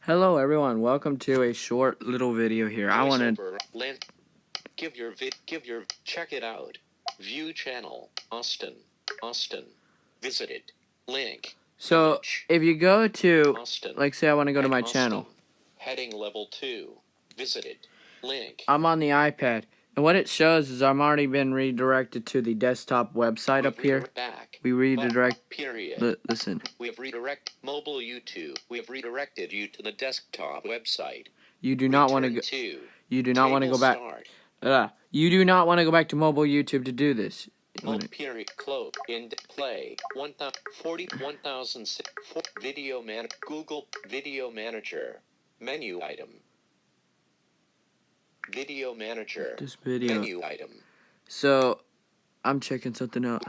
Hello everyone, welcome to a short little video here. I wanted check it out. View channel Austin. Visited link. So image. if you go to Austin. like say I want to go to my Austin. channel. Heading level 2. Visited link. I'm on the iPad and what it shows is I'm already been redirected to the desktop website up here. We redirect period. listen. We have redirected mobile YouTube. We have redirected you to the desktop website. You do not want to go You do not want to go back. You do not want to go back to mobile YouTube to do this. Period. Close. End. Play. 1040 video man. Google Video Manager. Menu item. Video Manager. This video. Menu item. So I'm checking something out.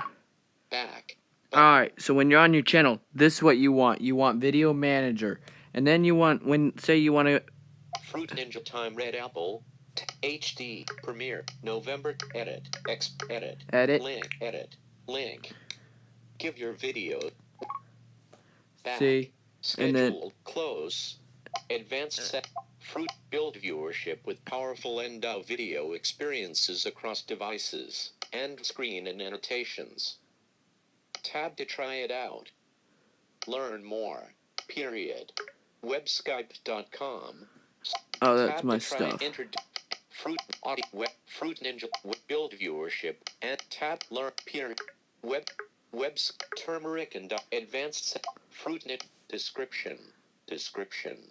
Back. Alright, so when you're on your channel, this is what you want. You want Video Manager. And then you want, say you want to... Fruit Ninja Time Red Apple. HD. Premiere. November. Edit. Edit. Link. Edit. Link. Give your video. Back. See? Schedule. And then... Close. Advanced set. Fruit. Build viewership with powerful end-of video experiences across devices. End screen and annotations. Tab to try it out. Learn more. Period. Webskype.com. Oh, that's my stuff. Fruit audio Fruit Ninja build viewership and tab learn period. Webs turmeric and advanced Fruit Ninja description.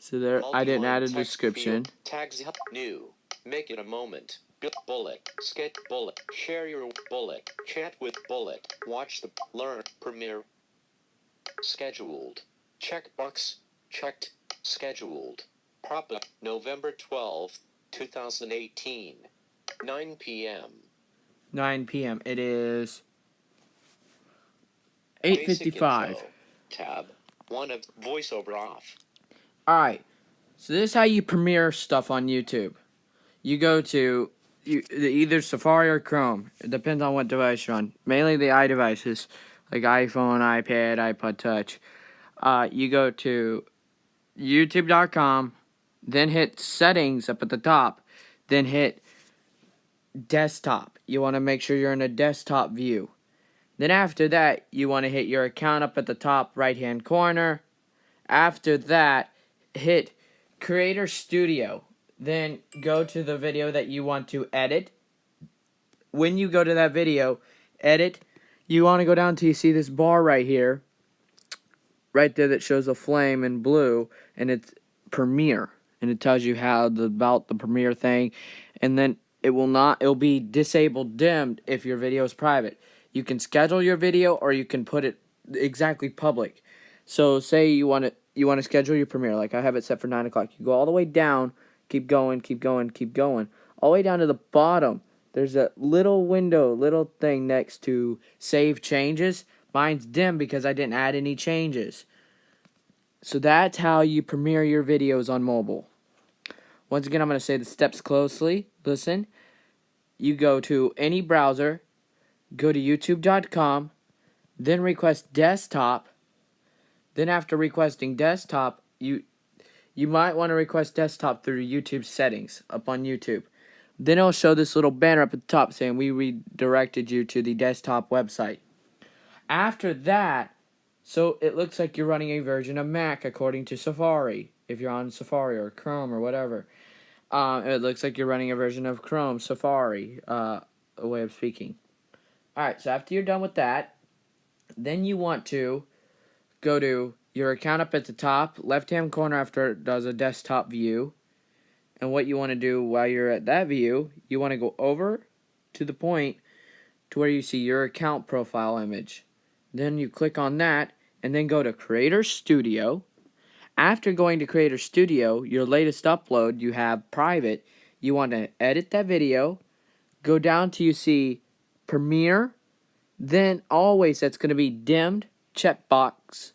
So there, I didn't add a description. Tags up new. Make it a moment. Bullet. Sketch bullet. Share your bullet. Chat with bullet. Watch the learn premiere. Scheduled. Checkbox. Checked. Scheduled. Prop up November 12th, 2018. 9 p.m. 9 p.m. It is 8:55. Tab. 1 of voiceover off. Alright. So this is how you premiere stuff on YouTube. You go to either Safari or Chrome. It depends on what device you're on. Mainly the iDevices, like iPhone, iPad, iPod Touch. You go to youtube.com, then hit settings up at the top, then hit desktop. You want to make sure you're in a desktop view. Then after that, you want to hit your account up at the top right hand corner. After that, hit Creator Studio. Then go to the video that you want to edit. When you go to that video, edit, you want to go down till you see this bar right here. Right there that shows a flame in blue, and it's Premiere. And it tells you about the Premiere thing. And then it'll be disabled dimmed if your video is private. You can schedule your video or you can put it exactly public. So say you want to schedule your Premiere, like I have it set for 9 o'clock. You go all the way down, keep going, all the way down to the bottom. There's a little window, little thing next to Save Changes. Mine's dim because I didn't add any changes. So that's how you premiere your videos on mobile. Once again, I'm going to say the steps closely. Listen. You go to any browser, go to youtube.com, then request desktop. Then after requesting desktop, you might want to request desktop through YouTube settings up on YouTube. Then it'll show this little banner up at the top saying we redirected you to the desktop website. After that, so it looks like you're running a version of Mac according to Safari. If you're on Safari or Chrome or whatever. It looks like you're running a version of Chrome, Safari, a way of speaking. Alright, so after you're done with that, then you want to go to your account up at the top, left-hand corner after it does a desktop view. And what you want to do while you're at that view, you want to go over to the point to where you see your account profile image. Then you click on that, and then go to Creator Studio. After going to Creator Studio, your latest upload you have private, you want to edit that video, go down till you see Premiere, then always that's going to be dimmed, checkbox,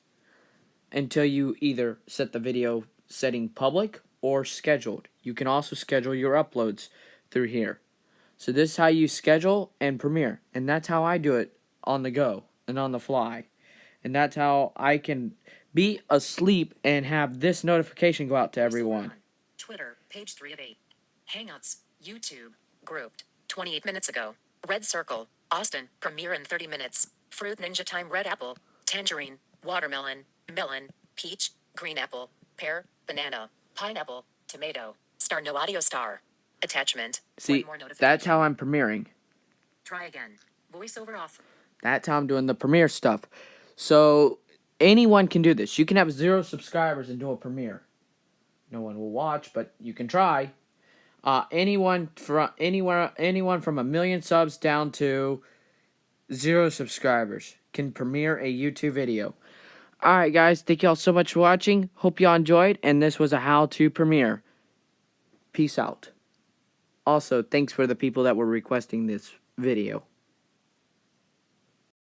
until you either set the video setting public or scheduled. You can also schedule your uploads through here. So this is how you schedule and premiere, and that's how I do it on the go and on the fly. And that's how I can be asleep and have this notification go out to Voiceover everyone. on. Twitter, page 3 of 8. Hangouts, YouTube, grouped. 28 minutes ago. Red Circle, Austin, premiere in 30 minutes. Fruit Ninja Time, red apple, tangerine, watermelon, melon, peach, green apple, pear, banana, pineapple, tomato. Star no audio star. Attachment. See, One more notification. that's how I'm premiering. Try again. Voiceover off. That's how I'm doing the premiere stuff. So anyone can do this. You can have 0 subscribers and do a premiere. No one will watch, but you can try. Anyone from 1 million subs down to 0 subscribers can premiere a YouTube video. Alright guys, thank y'all so much for watching. Hope y'all enjoyed, and this was a how to premiere. Peace out. Also, thanks for the people that were requesting this video.